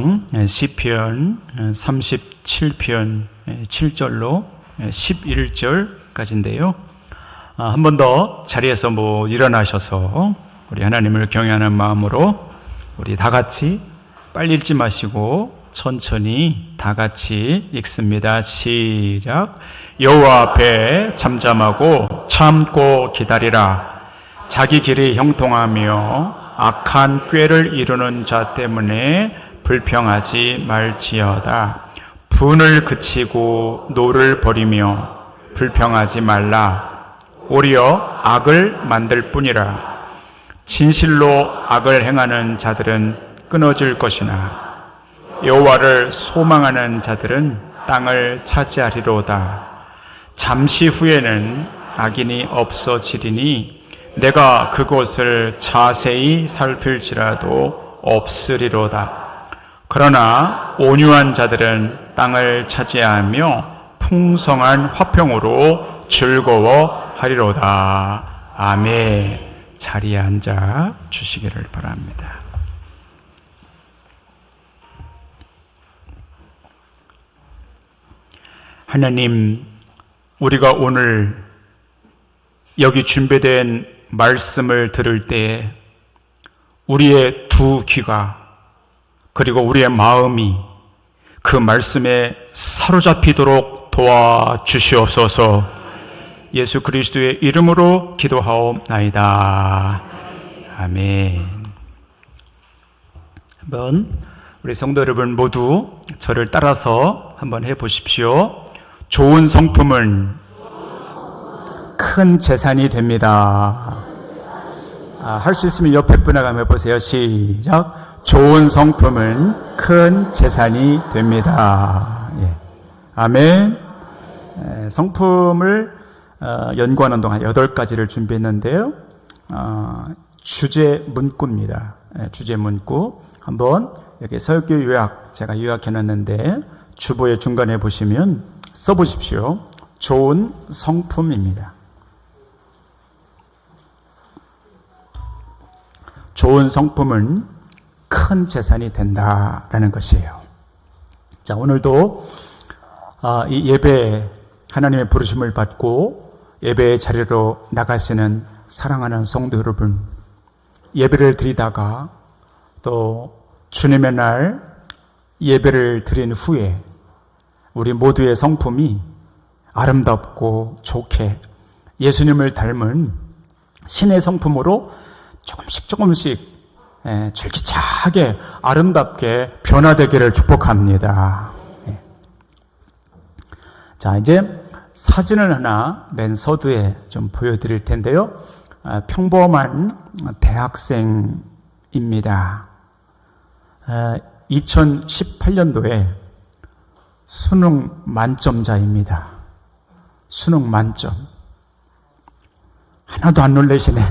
성경 시편 37편 7절로 11절까지인데요. 한 번 더 자리에서 일어나셔서 우리 하나님을 경외하는 마음으로 우리 다 같이 빨리 읽지 마시고 천천히 다 같이 읽습니다. 시작. 여호와 앞에 잠잠하고 참고 기다리라. 자기 길이 형통하며 악한 꾀를 이루는 자 때문에 불평하지 말지어다. 분을 그치고 노를 버리며 불평하지 말라. 오히려 악을 만들 뿐이라. 진실로 악을 행하는 자들은 끊어질 것이나 여호와를 소망하는 자들은 땅을 차지하리로다. 잠시 후에는 악인이 없어지리니 내가 그곳을 자세히 살필지라도 없으리로다. 그러나 온유한 자들은 땅을 차지하며 풍성한 화평으로 즐거워하리로다. 아멘. 자리에 앉아 주시기를 바랍니다. 하나님, 우리가 오늘 여기 준비된 말씀을 들을 때 우리의 두 귀가 그리고 우리의 마음이 그 말씀에 사로잡히도록 도와주시옵소서. 예수 그리스도의 이름으로 기도하옵나이다. 아멘. 한번 우리 성도 여러분 모두 저를 따라서 한번 해보십시오. 좋은 성품은 큰 재산이 됩니다. 할 수 있으면 옆에 분에게 한번 해보세요. 시작. 좋은 성품은 큰 재산이 됩니다. 예. 아멘. 성품을 연구하는 동안 8가지를 준비했는데요. 주제 문구입니다. 주제 문구. 한번 여기 설교 요약 제가 요약해놨는데 주보의 중간에 보시면 써보십시오. 좋은 성품입니다. 좋은 성품은 큰 재산이 된다라는 것이에요. 자, 오늘도 이 예배 하나님의 부르심을 받고 예배의 자리로 나가시는 사랑하는 성도 여러분, 예배를 드리다가 또 주님의 날 예배를 드린 후에 우리 모두의 성품이 아름답고 좋게 예수님을 닮은 신의 성품으로 조금씩 줄기차게 아름답게 변화되기를 축복합니다. 자, 이제 사진을 하나 맨 서두에 좀 보여드릴 텐데요. 평범한 대학생입니다. 2018년도에 수능 만점자입니다. 수능 만점. 하나도 안 놀라시네요.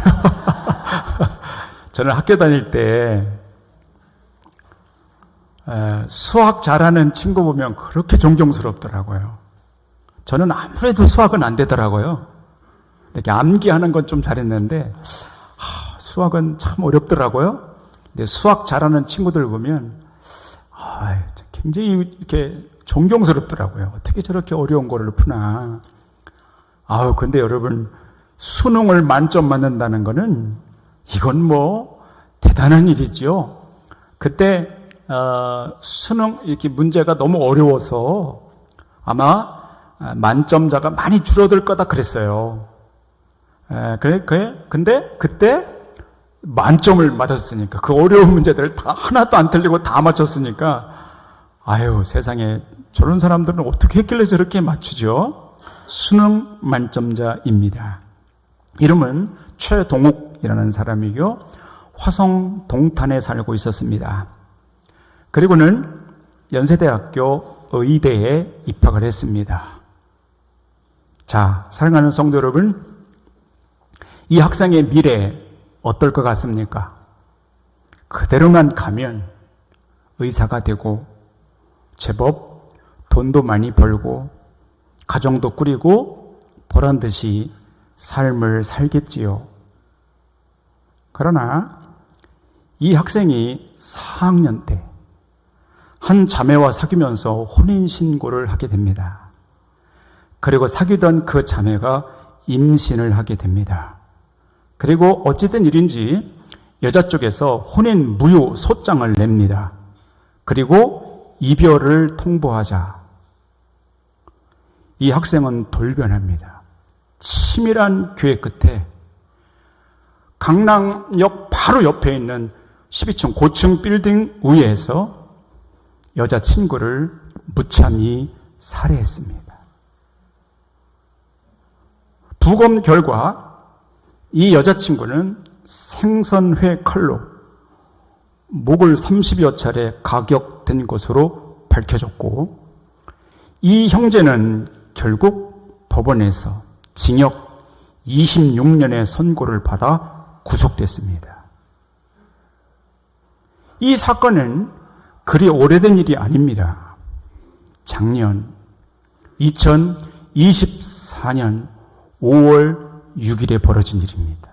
저는 학교 다닐 때 수학 잘하는 친구 보면 그렇게 존경스럽더라고요. 저는 아무래도 수학은 안 되더라고요. 이렇게 암기하는 건 좀 잘했는데 수학은 참 어렵더라고요. 근데 수학 잘하는 친구들 보면 굉장히 이렇게 존경스럽더라고요. 어떻게 저렇게 어려운 거를 푸나. 근데 여러분, 수능을 만점 맞는다는 거는 이건 대단한 일이지요. 그때 수능 이렇게 문제가 너무 어려워서 아마 만점자가 많이 줄어들 거다 그랬어요. 근데 그때 만점을 맞았으니까 그 어려운 문제들을 다 하나도 안 틀리고 다 맞췄으니까 세상에 저런 사람들은 어떻게 했길래 저렇게 맞추죠? 수능 만점자입니다. 이름은 최동욱이라는 사람이고 화성 동탄에 살고 있었습니다. 그리고는 연세대학교 의대에 입학을 했습니다. 자, 사랑하는 성도 여러분, 이 학생의 미래 어떨 것 같습니까? 그대로만 가면 의사가 되고 제법 돈도 많이 벌고 가정도 꾸리고 보란 듯이 삶을 살겠지요. 그러나 이 학생이 4학년 때 한 자매와 사귀면서 혼인신고를 하게 됩니다. 그리고 사귀던 그 자매가 임신을 하게 됩니다. 그리고 어찌된 일인지 여자 쪽에서 혼인 무효 소장을 냅니다. 그리고 이별을 통보하자 이 학생은 돌변합니다. 치밀한 교회 끝에 강남역 바로 옆에 있는 12층 고층 빌딩 위에서 여자친구를 무참히 살해했습니다. 부검 결과 이 여자친구는 생선회 칼로 목을 30여 차례 가격된 것으로 밝혀졌고, 이 형제는 결국 법원에서 징역 26년의 선고를 받아 구속됐습니다. 이 사건은 그리 오래된 일이 아닙니다. 작년 2024년 5월 6일에 벌어진 일입니다.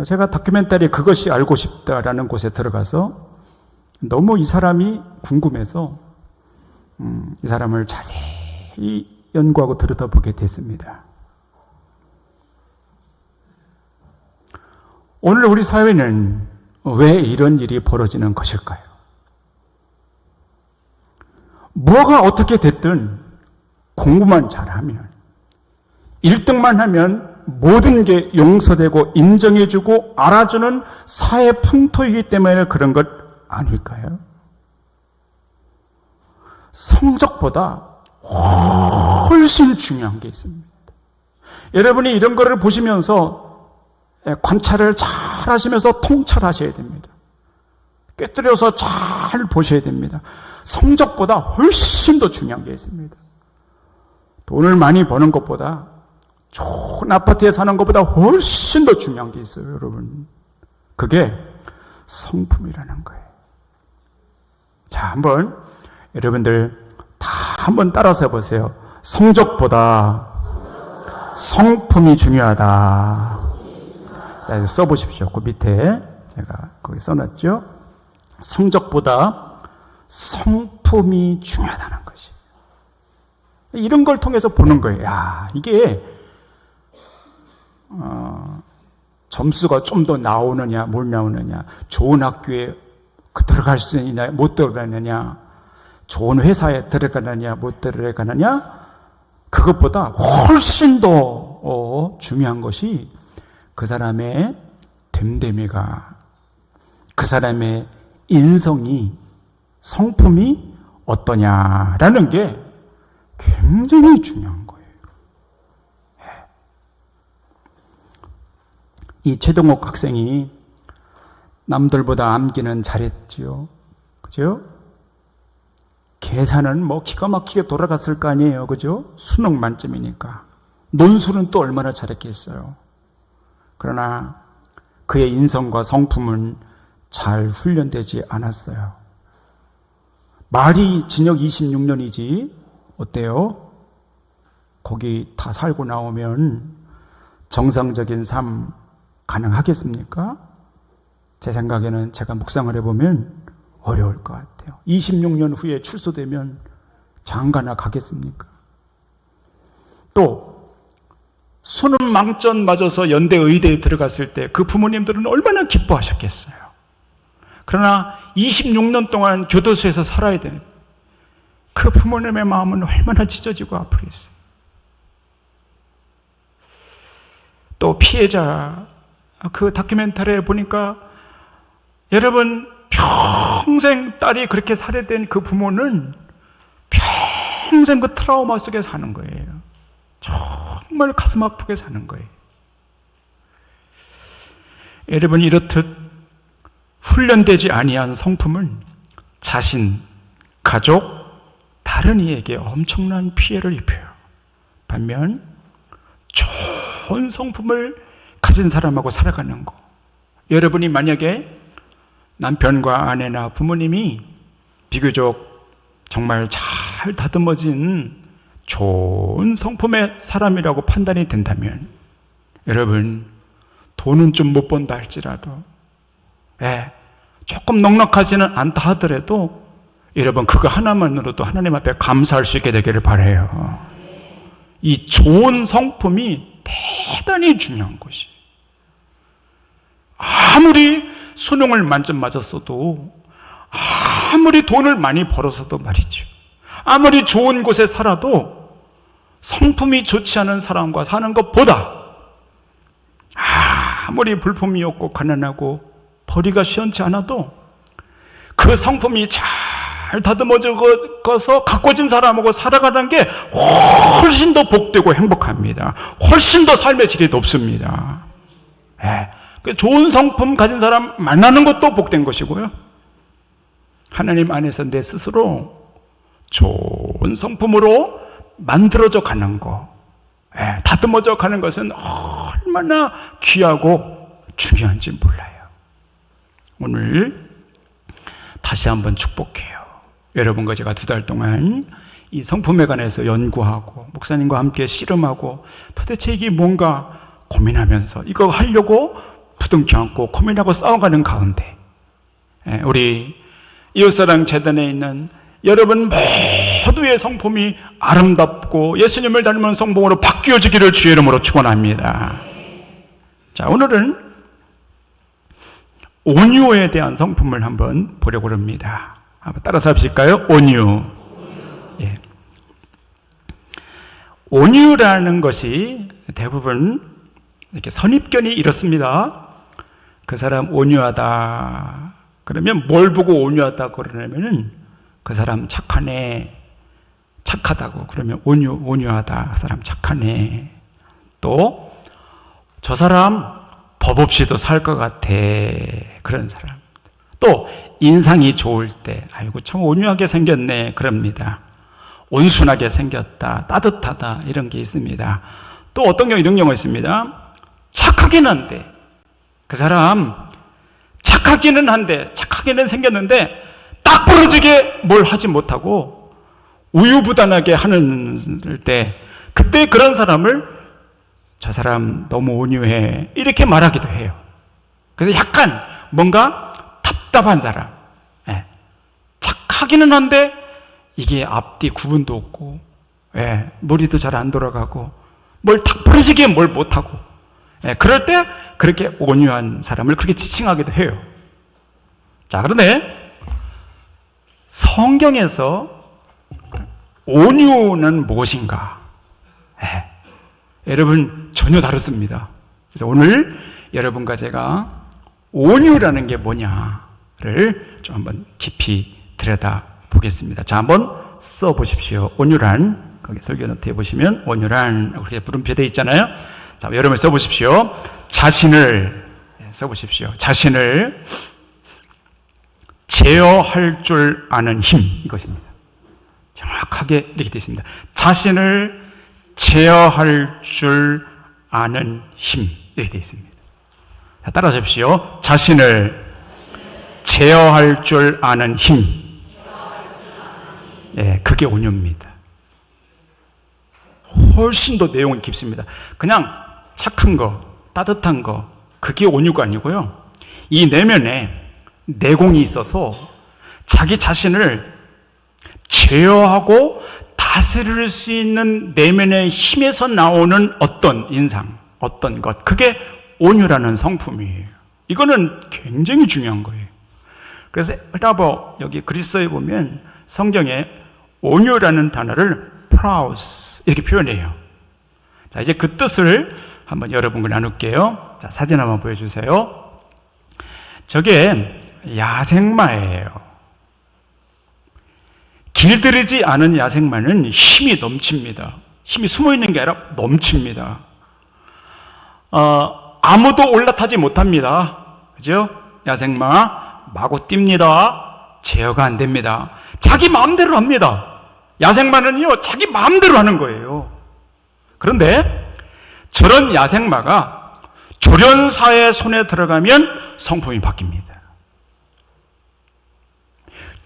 제가 다큐멘터리 그것이 알고 싶다라는 곳에 들어가서 너무 이 사람이 궁금해서 이 사람을 자세히 연구하고 들여다보게 됐습니다. 오늘 우리 사회는 왜 이런 일이 벌어지는 것일까요? 뭐가 어떻게 됐든 공부만 잘하면, 1등만 하면 모든 게 용서되고 인정해주고 알아주는 사회 풍토이기 때문에 그런 것 아닐까요? 성적보다 훨씬 중요한 게 있습니다. 여러분이 이런 거를 보시면서 관찰을 잘 하시면서 통찰하셔야 됩니다. 꿰뚫어서 잘 보셔야 됩니다. 성적보다 훨씬 더 중요한 게 있습니다. 돈을 많이 버는 것보다, 좋은 아파트에 사는 것보다 훨씬 더 중요한 게 있어요, 여러분. 그게 성품이라는 거예요. 자, 한번 여러분들 다 한번 따라서 해보세요. 성적보다 성품이 중요하다. 자, 써보십시오. 그 밑에 제가 거기 써놨죠. 성적보다 성품이 중요하다는 것이. 이런 걸 통해서 보는 거예요. 야, 이게 점수가 좀 더 나오느냐, 못 나오느냐, 좋은 학교에 들어갈 수 있느냐, 못 들어가느냐, 좋은 회사에 들어가느냐, 못 들어가느냐, 그것보다 훨씬 더 중요한 것이 그 사람의 됨됨이가, 그 사람의 인성이, 성품이 어떠냐라는 게 굉장히 중요한 거예요. 이 최동욱 학생이 남들보다 암기는 잘했지요. 그죠? 계산은 뭐 기가 막히게 돌아갔을 거 아니에요. 그죠? 수능 만점이니까. 논술은 또 얼마나 잘했겠어요. 그러나 그의 인성과 성품은 잘 훈련되지 않았어요. 말이 징역 26년이지 어때요? 거기 다 살고 나오면 정상적인 삶 가능하겠습니까? 제 생각에는 제가 묵상을 해보면 어려울 것 같아요. 26년 후에 출소되면 장가나 가겠습니까? 또 수능 망점 맞아서 연대 의대에 들어갔을 때 그 부모님들은 얼마나 기뻐하셨겠어요. 그러나 26년 동안 교도소에서 살아야 되는 그 부모님의 마음은 얼마나 찢어지고 아프겠어요. 또 피해자, 그 다큐멘터리에 보니까 여러분 평생 딸이 그렇게 살해된 그 부모는 평생 그 트라우마 속에 사는 거예요. 정말 가슴 아프게 사는 거예요. 여러분, 이렇듯 훈련되지 아니한 성품은 자신, 가족, 다른 이에게 엄청난 피해를 입혀요. 반면 좋은 성품을 가진 사람하고 살아가는 거, 여러분이 만약에 남편과 아내나 부모님이 비교적 정말 잘 다듬어진 좋은 성품의 사람이라고 판단이 된다면, 여러분 돈은 좀 못 번다 할지라도 조금 넉넉하지는 않다 하더라도 여러분 그거 하나만으로도 하나님 앞에 감사할 수 있게 되기를 바라요. 이 좋은 성품이 대단히 중요한 것이. 아무리 수능을 만점 맞았어도, 아무리 돈을 많이 벌었어도 말이죠, 아무리 좋은 곳에 살아도 성품이 좋지 않은 사람과 사는 것보다 아무리 불품이 없고 가난하고 벌이가 시원치 않아도 그 성품이 잘 다듬어져서 가꿔진 사람하고 살아가는 게 훨씬 더 복되고 행복합니다. 훨씬 더 삶의 질이 높습니다. 좋은 성품 가진 사람 만나는 것도 복된 것이고요, 하나님 안에서 내 스스로 좋은 성품으로 만들어져 가는 거, 다듬어져 가는 것은 얼마나 귀하고 중요한지 몰라요. 오늘 다시 한번 축복해요. 여러분과 제가 2달 동안 이 성품에 관해서 연구하고 목사님과 함께 씨름하고 도대체 이게 뭔가 고민하면서 이거 하려고 부둥켜 안고 고민하고 싸워가는 가운데 우리 이웃사랑 재단에 있는 여러분 모두의 성품이 아름답고 예수님을 닮은 성품으로 바뀌어지기를 주의 이름으로 축원합니다. 자, 오늘은 온유에 대한 성품을 한번 보려고 합니다. 한번 따라서 하실까요? 온유. 예. 온유라는 것이 대부분 이렇게 선입견이 이렇습니다. 그 사람 온유하다 그러면 뭘 보고 온유하다고 그러냐면은 그 사람 착하네, 착하다고 그러면 온유하다, 그 사람 착하네. 또 저 사람 법 없이도 살 것 같아, 그런 사람. 또 인상이 좋을 때 아이고 참 온유하게 생겼네, 그럽니다. 온순하게 생겼다, 따뜻하다, 이런 게 있습니다. 또 어떤 경우 이런 경우가 있습니다. 착하긴 한데 그 사람 착하기는 한데 착하게는 생겼는데 딱 부러지게 뭘 하지 못하고 우유부단하게 하는 때, 그때 그런 사람을 저 사람 너무 온유해 이렇게 말하기도 해요. 그래서 약간 뭔가 답답한 사람, 착하기는 한데 이게 앞뒤 구분도 없고 머리도 잘 안 돌아가고 뭘 딱 부러지게 뭘 못하고, 그럴 때 그렇게 온유한 사람을 그렇게 지칭하기도 해요. 자, 그런데 성경에서 온유는 무엇인가? 여러분 전혀 다릅니다. 그래서 오늘 여러분과 제가 온유라는 게 뭐냐를 좀 한번 깊이 들여다 보겠습니다. 자, 한번 써 보십시오. 온유란, 거기 설교 노트에 보시면 온유란 그렇게 물음표 되어 있잖아요. 자, 여러분 써 보십시오. 자신을 써 보십시오. 자신을 제어할 줄 아는 힘, 이것입니다. 정확하게 이렇게 되어 있습니다. 자신을 제어할 줄 아는 힘, 이렇게 되어 있습니다. 자, 따라하십시오. 자신을 제어할 줄 아는 힘. 그게 온유입니다. 훨씬 더 내용은 깊습니다. 그냥 착한 거, 따뜻한 거, 그게 온유가 아니고요, 이 내면에 내공이 있어서 자기 자신을 제어하고 다스릴 수 있는 내면의 힘에서 나오는 어떤 인상, 어떤 것, 그게 온유라는 성품이에요. 이거는 굉장히 중요한 거예요. 그래서 히라보 여기 그리스어에 보면 성경에 온유라는 단어를 프라우스 이렇게 표현해요. 자, 이제 그 뜻을 한번 여러분과 나눌게요. 자, 사진 한번 보여주세요. 저게 야생마예요. 길들이지 않은 야생마는 힘이 넘칩니다. 힘이 숨어있는 게 아니라 넘칩니다. 아무도 올라타지 못합니다. 그죠? 야생마 마구 뜁니다. 제어가 안 됩니다. 자기 마음대로 합니다. 야생마는요, 자기 마음대로 하는 거예요. 그런데 저런 야생마가 조련사의 손에 들어가면 성품이 바뀝니다.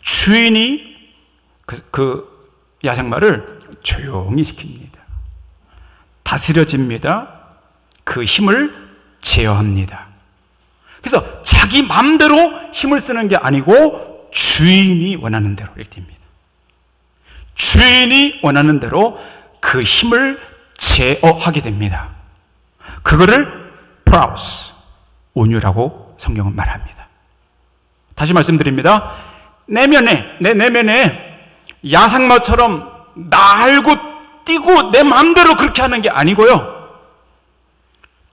주인이 그 야생마를 조용히 시킵니다. 다스려집니다. 그 힘을 제어합니다. 그래서 자기 마음대로 힘을 쓰는 게 아니고 주인이 원하는 대로 이렇게 됩니다. 주인이 원하는 대로 그 힘을 제어하게 됩니다. 그거를 프라우스, 온유라고 성경은 말합니다. 다시 말씀드립니다. 내 내면에 야생마처럼 날고 뛰고 내 마음대로 그렇게 하는 게 아니고요.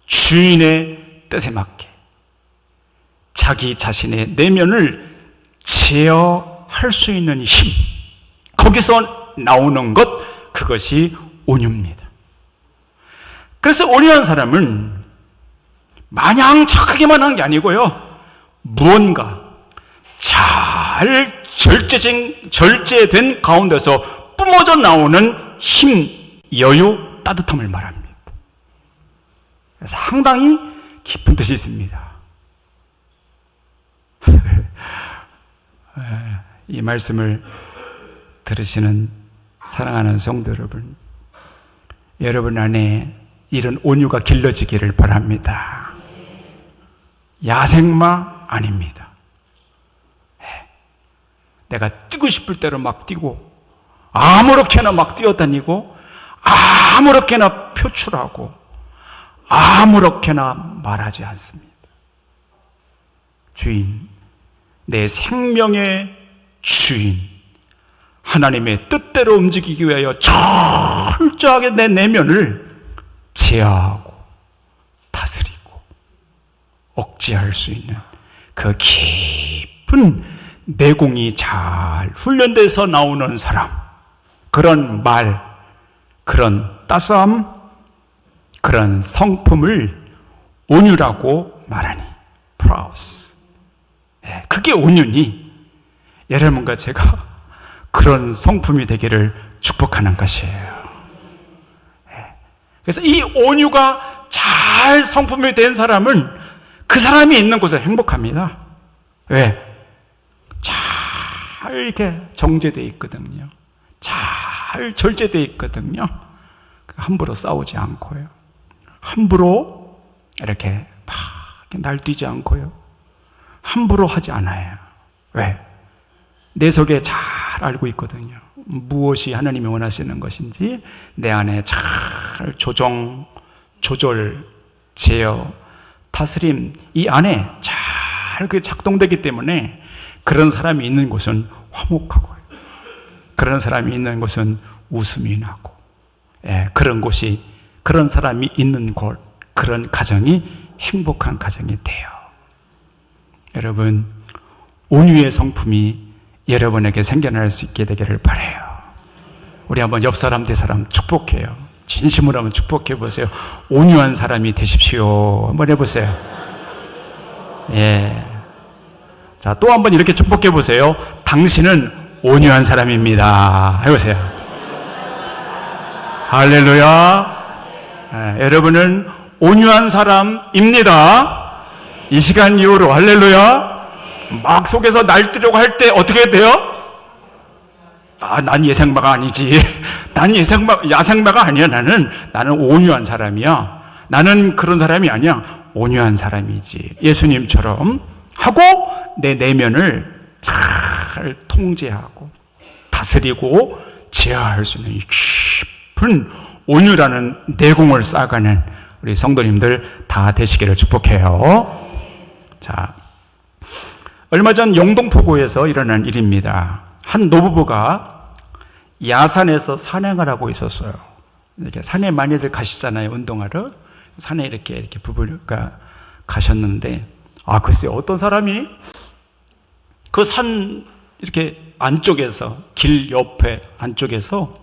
주인의 뜻에 맞게 자기 자신의 내면을 제어할 수 있는 힘, 거기서 나오는 것, 그것이 온유입니다. 그래서 온유한 사람은 마냥 착하게만 하는 게 아니고요, 무언가 잘 절제된 가운데서 뿜어져 나오는 힘, 여유, 따뜻함을 말합니다. 상당히 깊은 뜻이 있습니다. 이 말씀을 들으시는 사랑하는 성도 여러분, 여러분 안에 이런 온유가 길러지기를 바랍니다. 야생마 아닙니다. 내가 뛰고 싶을 대로 막 뛰고 아무렇게나 막 뛰어다니고 아무렇게나 표출하고 아무렇게나 말하지 않습니다. 주인, 내 생명의 주인, 하나님의 뜻대로 움직이기 위하여 철저하게 내 내면을 제어하고 다스리고 억제할 수 있는 그 깊은 내공이 잘 훈련돼서 나오는 사람, 그런 말, 그런 따스함, 그런 성품을 온유라고 말하니, 프라우스. 그게 온유니 여러분과 제가 그런 성품이 되기를 축복하는 것이에요. 그래서 이 온유가 잘 성품이 된 사람은 그 사람이 있는 곳에 행복합니다. 왜? 잘 이렇게 정제되어 있거든요. 잘 절제되어 있거든요. 함부로 싸우지 않고요. 함부로 이렇게 막 날뛰지 않고요. 함부로 하지 않아요. 왜? 내 속에 잘 알고 있거든요. 무엇이 하나님이 원하시는 것인지 내 안에 잘 조절, 제어, 다스림, 이 안에 잘 그 작동되기 때문에 그런 사람이 있는 곳은 화목하고요. 그런 사람이 있는 곳은 웃음이 나고, 그런 곳이, 그런 사람이 있는 곳, 그런 가정이 행복한 가정이 돼요. 여러분, 온유의 성품이 여러분에게 생겨날 수 있게 되기를 바라요. 우리 한번 옆 사람, 대 사람 축복해요. 진심으로 한번 축복해 보세요. 온유한 사람이 되십시오. 한번 해보세요. 예. 자, 또 한번 이렇게 축복해 보세요. 당신은 온유한 사람입니다. 해보세요. 할렐루야. 여러분은 온유한 사람입니다. 이 시간 이후로 할렐루야. 막 속에서 날뛰려고 할 때 어떻게 돼요? 난 예생마가 아니지. 난 야생마가 아니야. 나는 온유한 사람이야. 나는 그런 사람이 아니야. 온유한 사람이지. 예수님처럼 하고 내 내면을 잘 통제하고 다스리고 제어할 수 있는 깊은 온유라는 내공을 쌓아가는 우리 성도님들 다 되시기를 축복해요. 자, 얼마 전 영동포구에서 일어난 일입니다. 한 노부부가 야산에서 산행을 하고 있었어요. 이렇게 산에 많이들 가시잖아요, 운동하러. 산에 이렇게 부부가 가셨는데, 글쎄, 어떤 사람이 그 산 이렇게 안쪽에서, 길 옆에 안쪽에서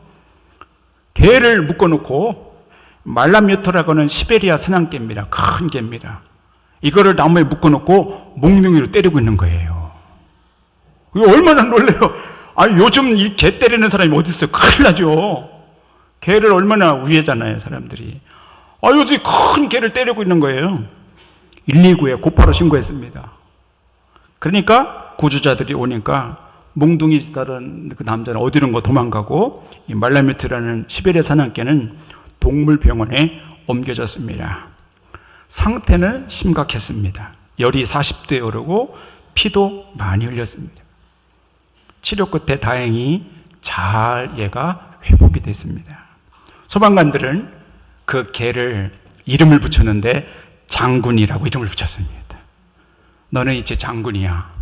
개를 묶어놓고, 말라뮤트라고 하는 시베리아 사냥개입니다. 큰 개입니다. 이거를 나무에 묶어놓고 몽둥이로 때리고 있는 거예요. 이거 얼마나 놀래요. 요즘 이 개 때리는 사람이 어디 있어요? 큰일 나죠. 개를 얼마나 우애잖아요, 사람들이. 요즘 큰 개를 때리고 있는 거예요. 129에 곧바로 신고했습니다. 그러니까 구조자들이 오니까 몽둥이 짓하던 그 남자는 어디론가 도망가고, 이 말라뮤트라는 시베리아 사냥개는 동물병원에 옮겨졌습니다. 상태는 심각했습니다. 열이 40도에 오르고 피도 많이 흘렸습니다. 치료 끝에 다행히 잘 얘가 회복이 됐습니다. 소방관들은 그 개를 이름을 붙였는데 장군이라고 이름을 붙였습니다. 너는 이제 장군이야.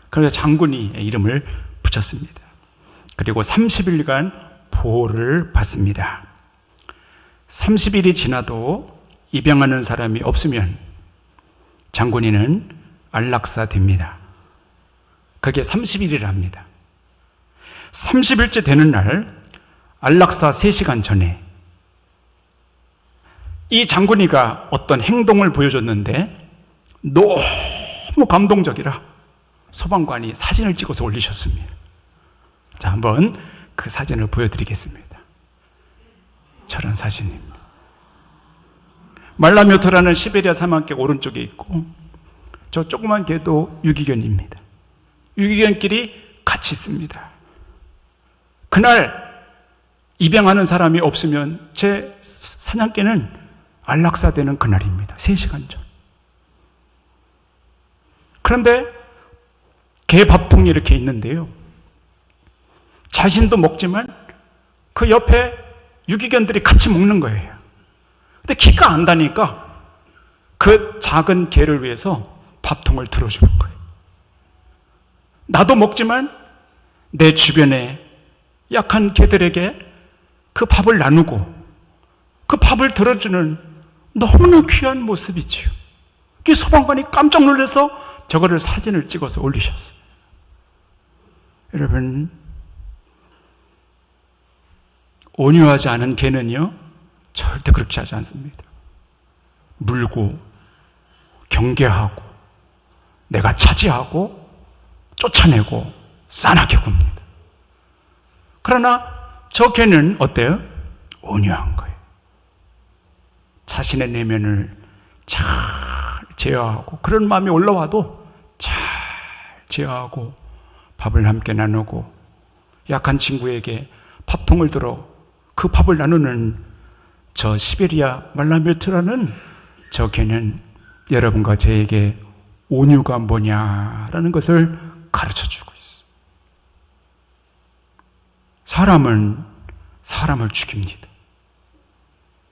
그래서 장군이 이름을 붙였습니다. 그리고 30일간 보호를 받습니다. 30일이 지나도 입양하는 사람이 없으면 장군이는 안락사 됩니다. 그게 30일이랍니다. 30일째 되는 날 안락사 3시간 전에 이 장군이가 어떤 행동을 보여줬는데 너무 감동적이라 소방관이 사진을 찍어서 올리셨습니다. 자, 한번 그 사진을 보여드리겠습니다. 저런 사진입니다. 말라묘토라는 시베리아 사막계 오른쪽에 있고 저 조그만 개도 유기견입니다. 유기견끼리 같이 있습니다. 그날 입양하는 사람이 없으면 제 사냥개는 안락사되는 그날입니다. 3시간 전. 그런데 개 밥통이 이렇게 있는데요, 자신도 먹지만 그 옆에 유기견들이 같이 먹는 거예요. 근데 키가 안 다니까 그 작은 개를 위해서 밥통을 들어주는 거예요. 나도 먹지만 내 주변에 약한 개들에게 그 밥을 나누고 그 밥을 들어주는 너무나 귀한 모습이지요. 그 소방관이 깜짝 놀라서 저거를 사진을 찍어서 올리셨어요. 여러분, 온유하지 않은 개는요 절대 그렇게 하지 않습니다. 물고 경계하고 내가 차지하고 쫓아내고 싸나게 굽니다. 그러나 저 개는 어때요? 온유한 거예요. 자신의 내면을 잘 제어하고, 그런 마음이 올라와도 잘 제어하고 밥을 함께 나누고 약한 친구에게 밥통을 들어 그 밥을 나누는 저 시베리아 말라묘트라는 저 개는 여러분과 저에게 온유가 뭐냐라는 것을 가르쳐주고 있습니다. 사람은 사람을 죽입니다.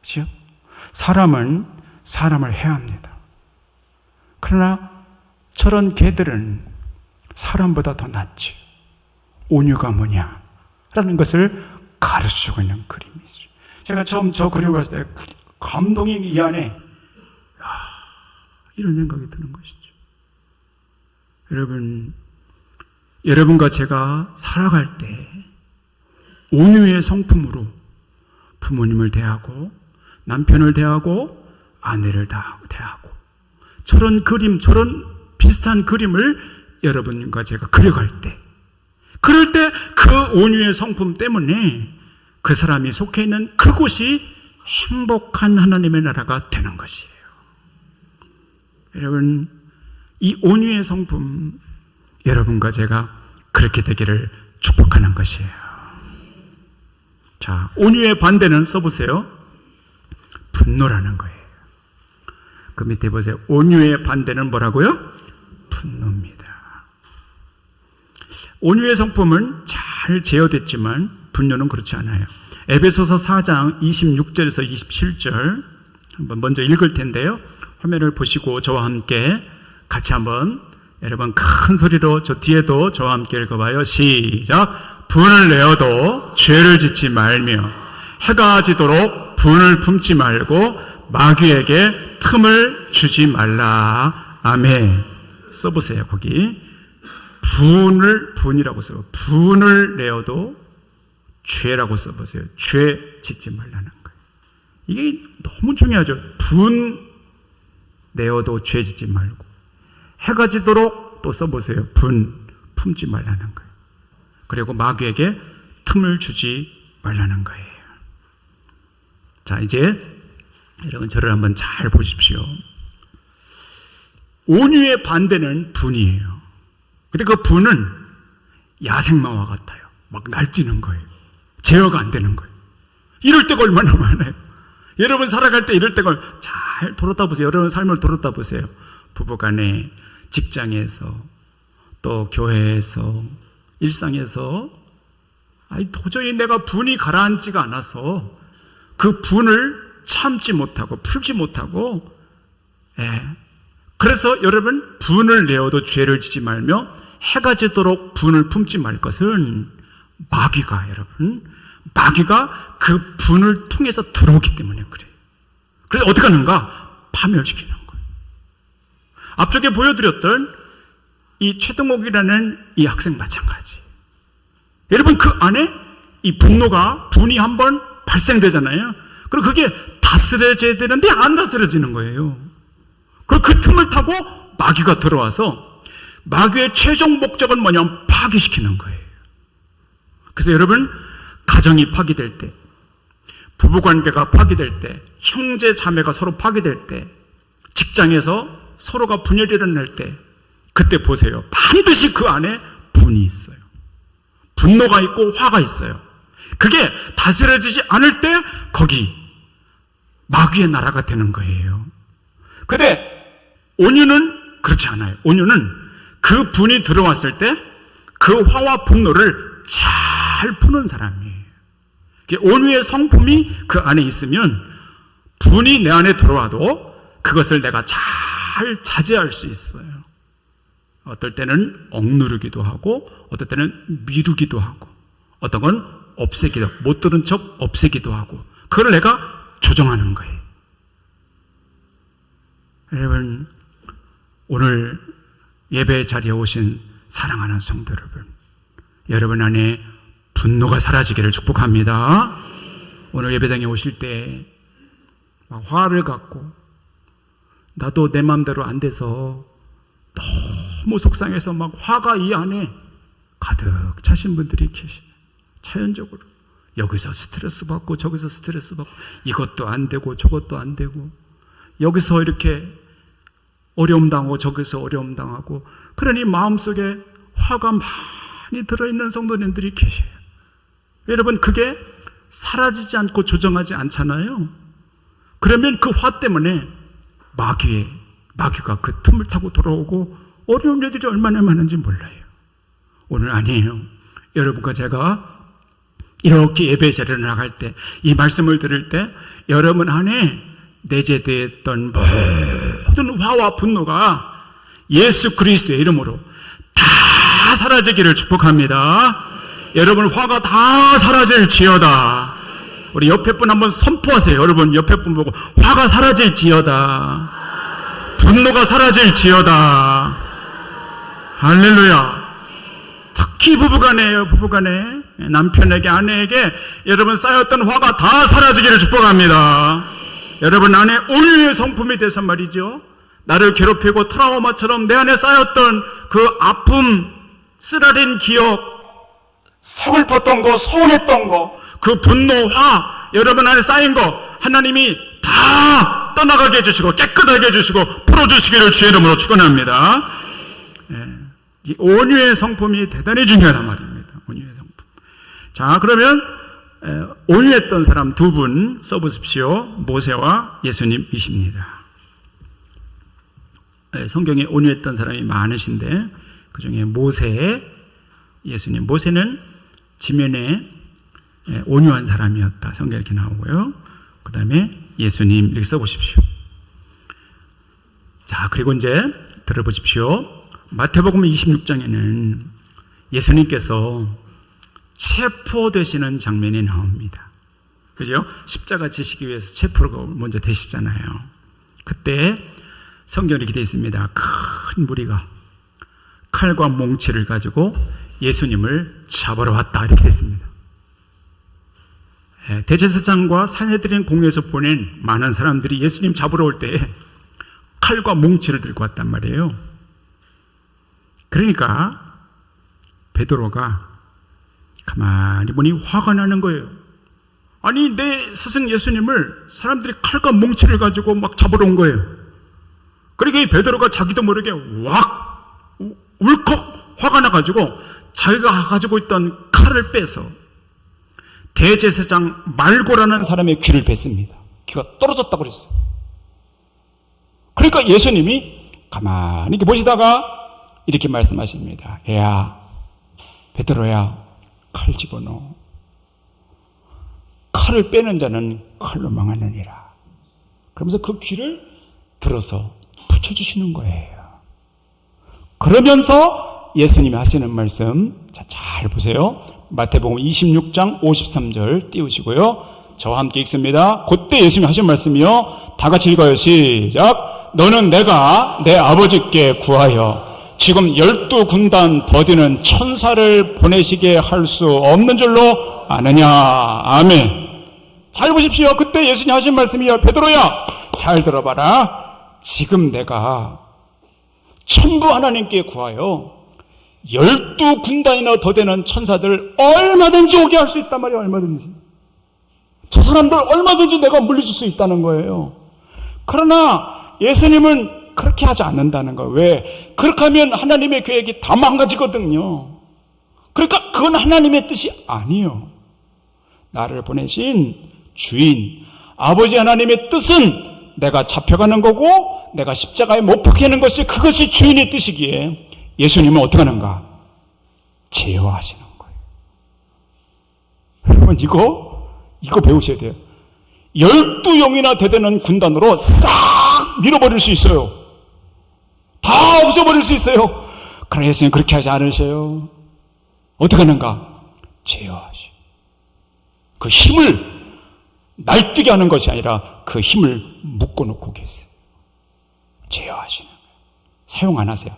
그렇죠? 사람은 사람을 해합니다. 그러나 저런 개들은 사람보다 더 낫지. 온유가 뭐냐라는 것을 가르쳐주고 있는 그림이죠. 제가 처음 저 그림을 봤을 때 감동이 이 안에 이런 생각이 드는 것이죠. 여러분, 여러분과 제가 살아갈 때 온유의 성품으로 부모님을 대하고 남편을 대하고 아내를 대하고 저런 그림, 저런 비슷한 그림을 여러분과 제가 그려갈 때, 그럴 때 그 온유의 성품 때문에 그 사람이 속해 있는 그곳이 행복한 하나님의 나라가 되는 것이에요. 여러분, 이 온유의 성품, 여러분과 제가 그렇게 되기를 축복하는 것이에요. 자, 온유의 반대는 써보세요. 분노라는 거예요. 그 밑에 보세요. 온유의 반대는 뭐라고요? 분노입니다. 온유의 성품은 잘 제어됐지만 분노는 그렇지 않아요. 에베소서 4장 26절에서 27절 한번 먼저 읽을 텐데요. 화면을 보시고 저와 함께 같이 한번 여러분 큰 소리로 저 뒤에도 저와 함께 읽어봐요. 시작. 분을 내어도 죄를 짓지 말며 해가 지도록 분을 품지 말고 마귀에게 틈을 주지 말라. 아멘. 써보세요. 거기 분이라고 써요. 분을 내어도 죄라고 써보세요. 죄 짓지 말라는 거예요. 이게 너무 중요하죠. 분 내어도 죄 짓지 말고 해가 지도록 또 써보세요. 분 품지 말라는 거예요. 그리고 마귀에게 틈을 주지 말라는 거예요. 자, 이제 여러분 저를 한번 잘 보십시오. 온유의 반대는 분이에요. 근데 그 분은 야생마와 같아요. 막 날뛰는 거예요. 제어가 안 되는 거예요. 이럴 때가 얼마나 많아요. 여러분 살아갈 때 이럴 때가 잘 돌아다 보세요. 여러분 삶을 돌아다 보세요. 부부간에, 직장에서, 또 교회에서, 일상에서 도저히 내가 분이 가라앉지가 않아서 그 분을 참지 못하고 풀지 못하고, 그래서 여러분, 분을 내어도 죄를 지지 말며 해가 지도록 분을 품지 말 것은 마귀가, 여러분, 마귀가 그 분을 통해서 들어오기 때문에 그래요. 그래서 어떻게 하는가? 파멸시키는 거예요. 앞쪽에 보여드렸던 이 최동욱이라는 이 학생 마찬가지. 여러분, 그 안에 이 분이 한번 발생되잖아요. 그리고 그게 다스려져야 되는데 안 다스려지는 거예요. 그리고 그 틈을 타고 마귀가 들어와서 마귀의 최종 목적은 뭐냐면 파괴시키는 거예요. 그래서 여러분, 가정이 파괴될 때, 부부관계가 파괴될 때, 형제 자매가 서로 파괴될 때, 직장에서 서로가 분열이 일어날 때, 그때 보세요. 반드시 그 안에 분이 있어요. 분노가 있고 화가 있어요. 그게 다스려지지 않을 때 거기 마귀의 나라가 되는 거예요. 근데 온유는 그렇지 않아요. 온유는 그 분이 들어왔을 때 그 화와 분노를 잘 푸는 사람이에요. 온유의 성품이 그 안에 있으면 분이 내 안에 들어와도 그것을 내가 잘 자제할 수 있어요. 어떨 때는 억누르기도 하고, 어떨 때는 미루기도 하고, 어떤 건 없애기도 하고, 못 들은 척 없애기도 하고, 그걸 내가 조정하는 거예요. 여러분, 오늘 예배 자리에 오신 사랑하는 성도 여러분, 여러분 안에 분노가 사라지기를 축복합니다. 오늘 예배당에 오실 때 막 화를 갖고 나도 내 마음대로 안 돼서 너무 속상해서 막 화가 이 안에 가득 차신 분들이 계시네. 자연적으로 여기서 스트레스 받고 저기서 스트레스 받고 이것도 안 되고 저것도 안 되고 여기서 이렇게 어려움 당하고 저기서 어려움 당하고, 그러니 마음속에 화가 많이 들어있는 성도님들이 계셔요. 여러분, 그게 사라지지 않고 조정하지 않잖아요. 그러면 그 화 때문에 마귀가 그 틈을 타고 돌아오고 어려운 일들이 얼마나 많은지 몰라요. 오늘 아니에요. 여러분과 제가 이렇게 예배 자리를 나갈 때, 이 말씀을 들을 때 여러분 안에 내재되었던 모든 화와 분노가 예수 그리스도의 이름으로 다 사라지기를 축복합니다. 여러분, 화가 다 사라질지어다. 우리 옆에 분 한번 선포하세요. 여러분, 옆에 분 보고 화가 사라질지어다. 분노가 사라질지어다. 할렐루야. 특히 부부간에요. 부부간에 남편에게, 아내에게 여러분 쌓였던 화가 다 사라지기를 축복합니다. 여러분 안에 온유의 성품이 돼서 말이죠, 나를 괴롭히고 트라우마처럼 내 안에 쌓였던 그 아픔, 쓰라린 기억, 서글펐던 거, 서운했던 거, 그 분노, 화, 여러분 안에 쌓인 거 하나님이 다 떠나가게 해주시고 깨끗하게 해주시고 풀어주시기를 주의 이름으로 축원합니다. 이 온유의 성품이 대단히 중요하단 말입니다. 온유의 성품. 자, 그러면 온유했던 사람 두 분 써보십시오. 모세와 예수님이십니다. 성경에 온유했던 사람이 많으신데 그 중에 모세, 예수님. 모세는 지면에 온유한 사람이었다. 성경에 이렇게 나오고요. 그 다음에 예수님 이렇게 써보십시오. 자, 그리고 이제 들어보십시오. 마태복음 26장에는 예수님께서 체포되시는 장면이 나옵니다. 그죠? 십자가 지시기 위해서 체포가 먼저 되시잖아요. 그때 성경에 이렇게 되어 있습니다. 큰 무리가 칼과 몽치를 가지고 예수님을 잡으러 왔다. 이렇게 되어 있습니다. 대제사장과 산헤드린 공회에서 보낸 많은 사람들이 예수님 잡으러 올 때 칼과 몽치를 들고 왔단 말이에요. 그러니까 베드로가 가만히 보니 화가 나는 거예요. 아니, 내 스승 예수님을 사람들이 칼과 몽치를 가지고 막 잡으러 온 거예요. 그러니까 이 베드로가 자기도 모르게 울컥 화가 나가지고 자기가 가지고 있던 칼을 빼서 대제사장 말고라는 사람의 귀를 뱉습니다. 귀가 떨어졌다고 그랬어요. 그러니까 예수님이 가만히 이렇게 보시다가 이렇게 말씀하십니다. 야, 베드로야, 칼 집어넣어. 칼을 빼는 자는 칼로 망하느니라. 그러면서 그 귀를 들어서 붙여주시는 거예요. 그러면서 예수님이 하시는 말씀, 자, 잘 보세요. 마태복음 26장 53절 띄우시고요. 저와 함께 읽습니다. 그때 예수님이 하신 말씀이요. 다 같이 읽어요. 시작. 너는 내가 내 아버지께 구하여 지금 12군단 더디는 천사를 보내시게 할 수 없는 줄로 아느냐. 아멘. 잘 보십시오. 그때 예수님이 하신 말씀이요. 베드로야, 잘 들어봐라. 지금 내가 천부 하나님께 구하여 12군단이나 더 되는 천사들 얼마든지 오게 할 수 있단 말이에요. 얼마든지. 저 사람들 얼마든지 내가 물리칠 수 있다는 거예요. 그러나 예수님은 그렇게 하지 않는다는 거예요. 왜? 그렇게 하면 하나님의 계획이 다 망가지거든요. 그러니까 그건 하나님의 뜻이 아니에요. 나를 보내신 주인 아버지 하나님의 뜻은 내가 잡혀가는 거고 내가 십자가에 못 박히는 것이 그것이 주인의 뜻이기에 예수님은 어떻게 하는가? 제어하시는 거예요. 여러분 이거 배우셔야 돼요. 12영이나 되는 군단으로 싹 밀어버릴 수 있어요. 다 없애버릴 수 있어요. 그러나 예수님은 그렇게 하지 않으셔요. 어떻게 하는가? 제어하시. 그 힘을 날뛰게 하는 것이 아니라 그 힘을 묶어놓고 계세요. 제어하시는 거예요. 사용 안 하세요.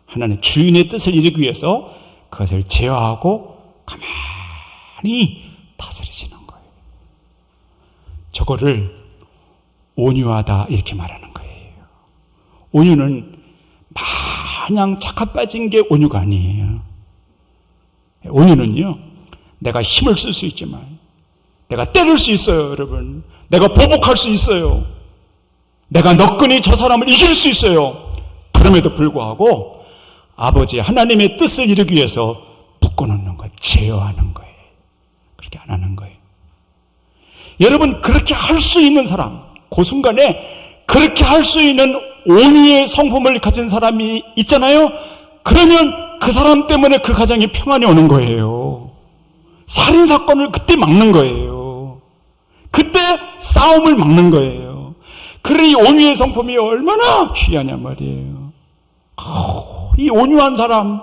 하나님 주인의 뜻을 이루기 위해서 그것을 제어하고 가만히 다스리시는 거예요. 저거를 온유하다 이렇게 말하는 거예요. 온유는 마냥 착각 빠진 게 온유가 아니에요. 온유는요, 내가 힘을 쓸 수 있지만 내가 때릴 수 있어요. 여러분, 내가 보복할 수 있어요. 내가 너끈히 저 사람을 이길 수 있어요. 그럼에도 불구하고 아버지 하나님의 뜻을 이루기 위해서 묶어놓는 것, 제어하는 거예요. 그렇게 안 하는 거예요. 여러분, 그렇게 할 수 있는 사람, 그 순간에 그렇게 할 수 있는 온유의 성품을 가진 사람이 있잖아요. 그러면 그 사람 때문에 그 가정이 평안이 오는 거예요. 살인사건을 그때 막는 거예요. 그때 싸움을 막는 거예요. 그러니 이 온유의 성품이 얼마나 귀하냐 말이에요. 이 온유한 사람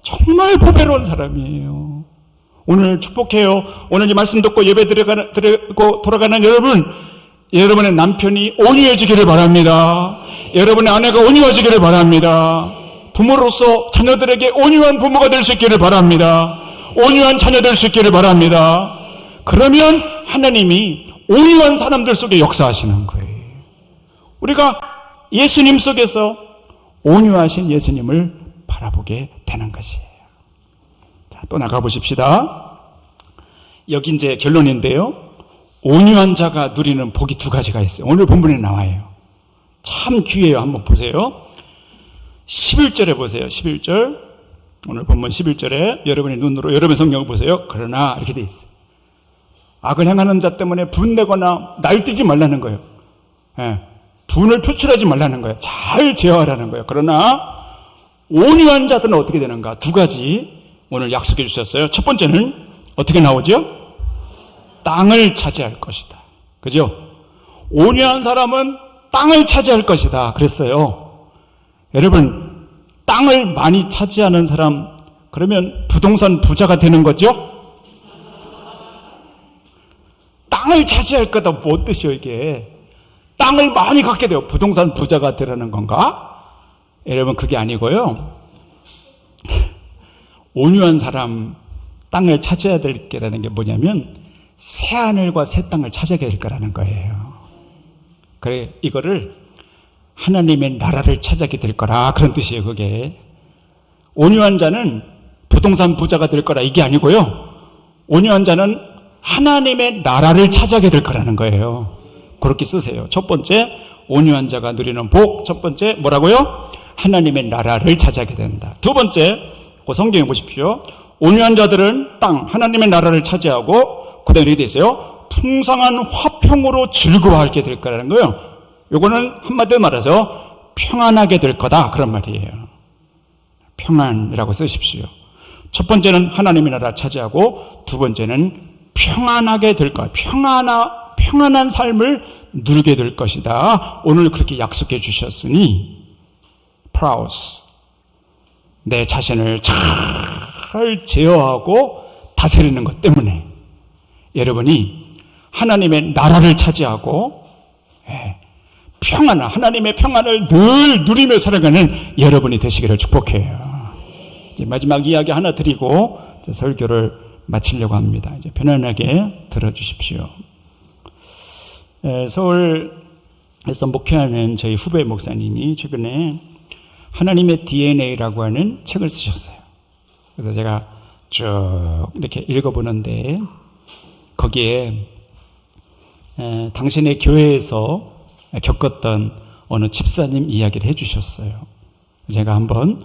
정말 보배로운 사람이에요. 오늘 축복해요. 오늘 이 말씀 듣고 예배 드리고 돌아가는 여러분, 여러분의 남편이 온유해지기를 바랍니다. 여러분의 아내가 온유해지기를 바랍니다. 부모로서 자녀들에게 온유한 부모가 될 수 있기를 바랍니다. 온유한 자녀 될 수 있기를 바랍니다. 그러면 하나님이 온유한 사람들 속에 역사하시는 거예요. 우리가 예수님 속에서 온유하신 예수님을 바라보게 되는 것이에요. 자, 또 나가보십시다. 여기 이제 결론인데요. 온유한 자가 누리는 복이 두 가지가 있어요. 오늘 본문에 나와요. 참 귀해요. 한번 보세요. 11절에 보세요. 11절. 오늘 본문 11절에 여러분의 눈으로 여러분의 성경을 보세요. 그러나 이렇게 돼 있어요. 악을 행하는 자 때문에 분내거나 날뛰지 말라는 거예요. 예, 분을 표출하지 말라는 거예요. 잘 제어하라는 거예요. 그러나 온유한 자들은 어떻게 되는가? 두 가지 오늘 약속해 주셨어요. 첫 번째는 어떻게 나오죠? 땅을 차지할 것이다. 그죠? 온유한 사람은 땅을 차지할 것이다. 그랬어요. 여러분, 땅을 많이 차지하는 사람, 그러면 부동산 부자가 되는 거죠? 땅을 차지할 거다. 뭐 뜻이요, 이게? 땅을 많이 갖게 돼요. 부동산 부자가 되라는 건가? 여러분, 그게 아니고요. 온유한 사람, 땅을 차지해야 될 게라는 게 뭐냐면, 새 하늘과 새 땅을 차지하게 될 거라는 거예요. 그래, 이거를 하나님의 나라를 차지하게 될 거라, 그런 뜻이에요, 그게. 온유한 자는 부동산 부자가 될 거라, 이게 아니고요. 온유한 자는 하나님의 나라를 차지하게 될 거라는 거예요. 그렇게 쓰세요. 첫 번째, 온유한 자가 누리는 복. 첫 번째, 뭐라고요? 하나님의 나라를 차지하게 된다. 두 번째, 그 성경에 보십시오. 온유한 자들은 땅, 하나님의 나라를 차지하고, 그 다음에 이렇게 돼 있어요. 풍성한 화평으로 즐거워하게 될 거라는 거예요. 요거는 한마디로 말해서 평안하게 될 거다, 그런 말이에요. 평안이라고 쓰십시오. 첫 번째는 하나님의 나라 차지하고 두 번째는 평안하게 될 것, 평안한 삶을 누리게 될 것이다. 오늘 그렇게 약속해 주셨으니 프라우스, 내 자신을 잘 제어하고 다스리는 것 때문에 여러분이 하나님의 나라를 차지하고 하나님의 평안을 늘 누리며 살아가는 여러분이 되시기를 축복해요. 이제 마지막 이야기 하나 드리고 설교를 마치려고 합니다. 이제 편안하게 들어주십시오. 서울에서 목회하는 저희 후배 목사님이 최근에 하나님의 DNA라고 하는 책을 쓰셨어요. 그래서 제가 쭉 이렇게 읽어보는데 거기에 당신의 교회에서 겪었던 어느 집사님 이야기를 해주셨어요. 제가 한번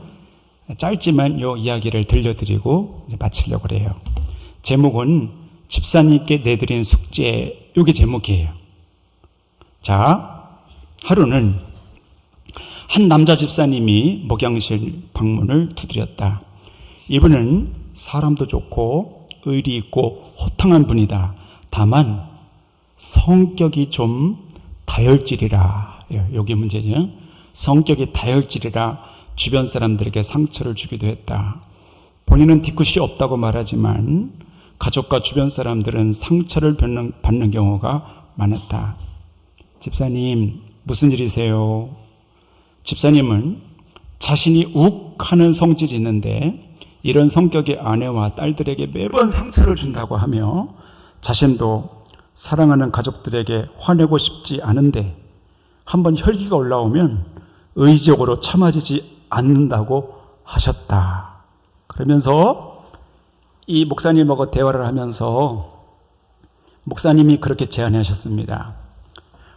짧지만 이 이야기를 들려드리고 이제 마치려고 해요. 제목은 집사님께 내드린 숙제, 이게 제목이에요. 자, 하루는 한 남자 집사님이 목양실 방문을 두드렸다. 이분은 사람도 좋고 의리 있고 호탕한 분이다. 다만 성격이 좀 다혈질이라, 여기 문제죠. 성격이 다혈질이라 주변 사람들에게 상처를 주기도 했다. 본인은 뒤끝이 없다고 말하지만 가족과 주변 사람들은 상처를 받는 경우가 많았다. 집사님, 무슨 일이세요? 집사님은 자신이 욱하는 성질이 있는데 이런 성격의 아내와 딸들에게 매번 상처를 준다고 하며 자신도 사랑하는 가족들에게 화내고 싶지 않은데 한번 혈기가 올라오면 의지적으로 참아지지 않는다고 하셨다. 그러면서 이 목사님하고 대화를 하면서 목사님이 그렇게 제안하셨습니다.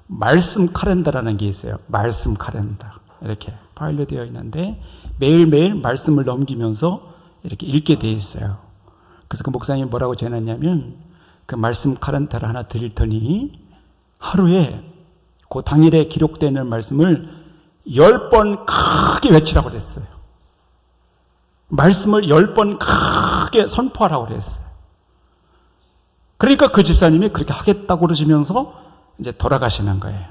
말씀 카렌다라는 게 있어요. 말씀 카렌다. 이렇게 파일로 되어 있는데 매일매일 말씀을 넘기면서 이렇게 읽게 되어 있어요. 그래서 그 목사님이 뭐라고 제안했냐면 그 말씀 카렌다를 하나 드릴 테니 하루에 그 당일에 기록되는 말씀을 10번 크게 외치라고 그랬어요. 말씀을 10번 크게 선포하라고 그랬어요. 그러니까 그 집사님이 그렇게 하겠다고 그러시면서 이제 돌아가시는 거예요.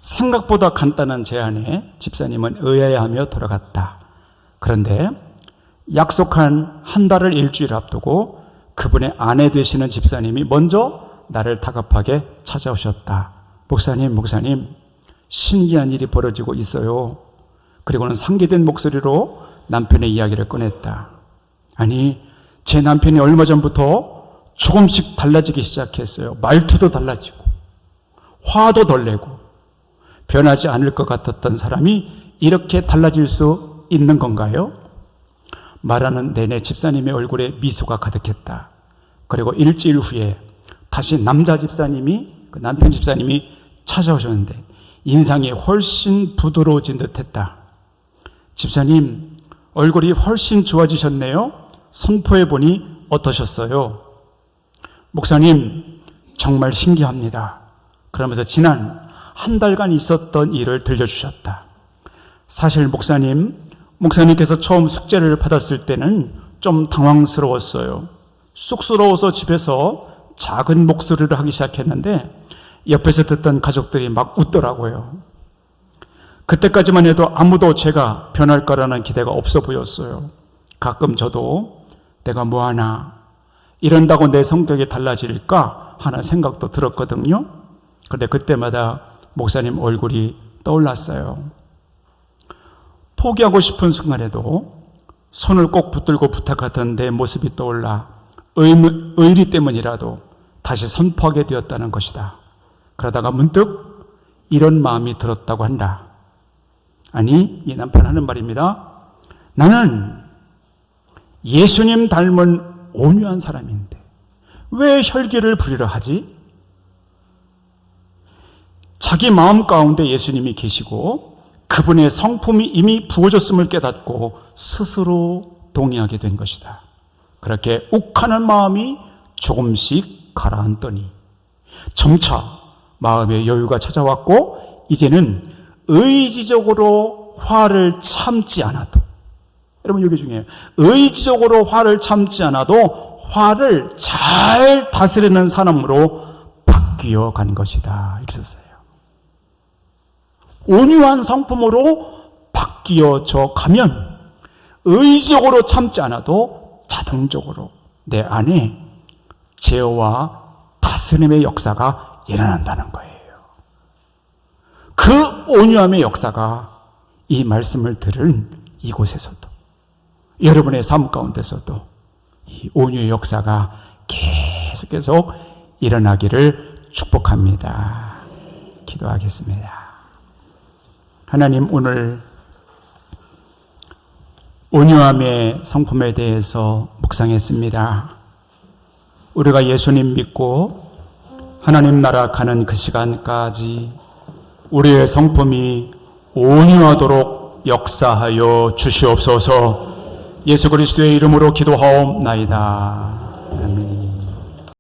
생각보다 간단한 제안에 집사님은 의아해하며 돌아갔다. 그런데 약속한 한 달을 일주일 앞두고 그분의 아내 되시는 집사님이 먼저 나를 다급하게 찾아오셨다. 목사님, 신기한 일이 벌어지고 있어요. 그리고는 상기된 목소리로 남편의 이야기를 꺼냈다. 아니, 제 남편이 얼마 전부터 조금씩 달라지기 시작했어요. 말투도 달라지고 화도 덜 내고 변하지 않을 것 같았던 사람이 이렇게 달라질 수 있는 건가요? 말하는 내내 집사님의 얼굴에 미소가 가득했다. 그리고 일주일 후에 다시 남자 집사님이, 그 남편 집사님이 찾아오셨는데 인상이 훨씬 부드러워진 듯 했다. 집사님, 얼굴이 훨씬 좋아지셨네요. 선포해 보니 어떠셨어요? 목사님, 정말 신기합니다. 그러면서 지난 한 달간 있었던 일을 들려주셨다. 사실 목사님께서 처음 숙제를 받았을 때는 좀 당황스러웠어요. 쑥스러워서 집에서 작은 목소리를 하기 시작했는데 옆에서 듣던 가족들이 막 웃더라고요. 그때까지만 해도 아무도 제가 변할 거라는 기대가 없어 보였어요. 가끔 저도 내가 뭐하나, 이런다고 내 성격이 달라질까 하는 생각도 들었거든요. 그런데 그때마다 목사님 얼굴이 떠올랐어요. 포기하고 싶은 순간에도 손을 꼭 붙들고 부탁하던 내 모습이 떠올라 의리 때문이라도 다시 선포하게 되었다는 것이다. 그러다가 문득 이런 마음이 들었다고 한다. 아니, 이 남편 하는 말입니다. 나는 예수님 닮은 온유한 사람인데 왜 혈기를 부리려 하지? 자기 마음 가운데 예수님이 계시고 그분의 성품이 이미 부어졌음을 깨닫고 스스로 동의하게 된 것이다. 그렇게 욱하는 마음이 조금씩 가라앉더니 점차 마음의 여유가 찾아왔고 이제는 의지적으로 화를 참지 않아도 여러분, 이게 중요해요. 의지적으로 화를 참지 않아도 화를 잘 다스리는 사람으로 바뀌어 가는 것이다. 이렇게 썼어요. 온유한 성품으로 바뀌어져 가면 의지적으로 참지 않아도 자동적으로 내 안에 제어와 다스림의 역사가 일어난다는 거예요. 그 온유함의 역사가 이 말씀을 들은 이곳에서도, 여러분의 삶 가운데서도 이 온유의 역사가 계속 일어나기를 축복합니다. 기도하겠습니다. 하나님, 오늘 온유함의 성품에 대해서 묵상했습니다. 우리가 예수님 믿고 하나님 나라 가는 그 시간까지 우리의 성품이 온유하도록 역사하여 주시옵소서. 예수 그리스도의 이름으로 기도하옵나이다. 아멘.